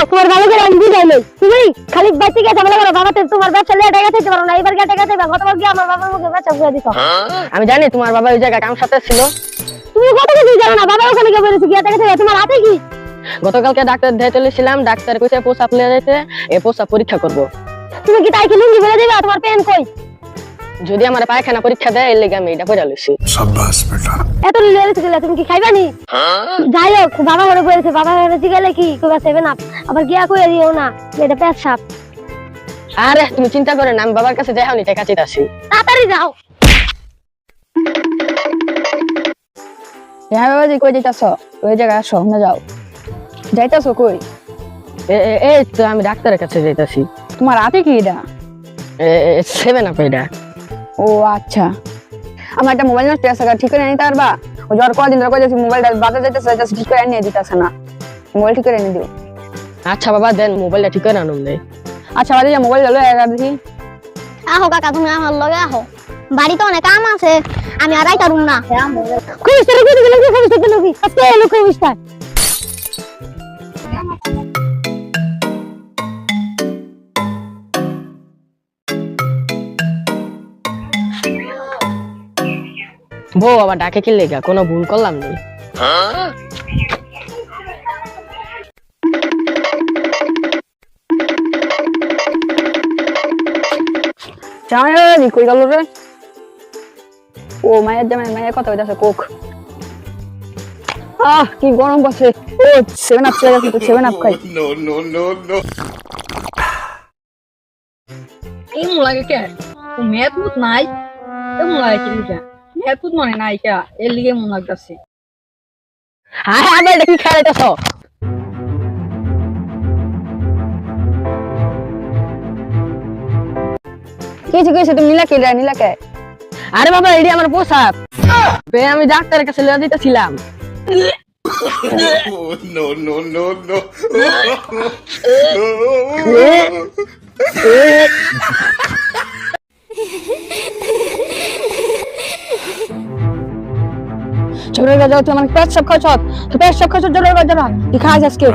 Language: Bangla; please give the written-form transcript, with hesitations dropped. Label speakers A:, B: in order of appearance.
A: তোমার ভালো করে আমি বুঝাই নাই তুমি খালি বাইতে গেছে বলে বাবাতে তোমার ব্যবসা লেট হয়ে গেছে পারো না এবার গেটে গেছে গতবার কি আমার বাবার মুখে ব্যবসা করে দিছো
B: আমি জানি তোমার বাবা ওই জায়গায় কাম সাথে ছিল।
A: তুমি কত কিছু জানো না বাবা ওখানে গিয়ে বলেছে গিয়ে গেছে তোমার হাতে কি
B: গতকালকে ডাক্তার দেখে চলেছিলাম, ডাক্তার কইছে প্রস্রাব নিয়ে যাইতে, এই প্রস্রাব পরীক্ষা করব।
A: তুমি কি তাই কি লুঙ্গি বলে দিবা তোমার পেন কই
B: যদি আমার পায়খানা পরীক্ষা দেয় এর লেগে আমি এটা কইরা লইছি।
C: शाबाश बेटा।
A: এত লিলে গেলে তুমি কি খাইবানি যাই হোক বাবা ঘরে বলেছে বাবা ঘরে গেলে কি কইবা 7 আপ আবার গিয়া কইয়া দিও না এটা পেশাব
B: আরে তুমি চিন্তা করে না, আমি বাবার কাছে যাইনি টাকা চাইতাছি।
A: তাড়াতাড়ি যাও
D: হ্যাঁ বাবাজি কই যাইতাছো? ওই জায়গায় আসো না যাও। যাইতাছো কই?
B: এই তো আমি ডাক্তারের কাছে যাইতাছি।
D: তোমার হাতে কি এটা?
B: 7 আপ এটা।
D: ও আচ্ছা, আমার একটা মোবাইল নষ্ট আছে, ঠিক করে নিতে পারবা? ও জ্বর কদিন ধরে কইতাছি মোবাইলটা বাজার যাইতাছে ঠিক করে নিয়ে দিতাছে না, মোবাইল ঠিক করে এনে দিও।
B: আচ্ছা বাবা দেন, মোবাইলটা ঠিক করে আনুন নেই।
D: আচ্ছা বাবা যা মোবাইল ললো একা দেখি।
A: আহো কাকা তুমি আমার লগে আহো, বাড়িতে অনেক কাম আছে আমি আর আইতারুম না। কইছ রে কই গেল কইছ কেন কি আজকে এলো কইছ তা
B: বউ আবার ডাকে কি লেগা, কোনো ভুল করলাম নি?
D: জামাই কই গেল রে? ও মায়ের জামাই, মায়ের কথা কইতাছে কোক। কি গরম পড়ছে। ও 7 আপ চলে গেছে, 7 আপ খাই।
C: No no no no.
E: এই মুলাকে কে ও মেদমুত নাই এ মুলাকে কি লিখা মেদমুত মনে নাই কে এর লিগে মন লাগতাছে
B: আরে আবার এটা কি খেলাইতাছ?
D: কি কইছে তুমি নীলাকে রে? নীলাকে?
B: আরে বাবা এডি আমার পোশাক, আমি ডাক্তারের কাছে লইয়া দিতেছিলাম।
C: Oh, no no no no.
D: চলে যাও, তুই আমার পেট সব খাচ্ছ, তুই পেট সব খাচ্ছ, চলে যাও, কি খাস আজকে?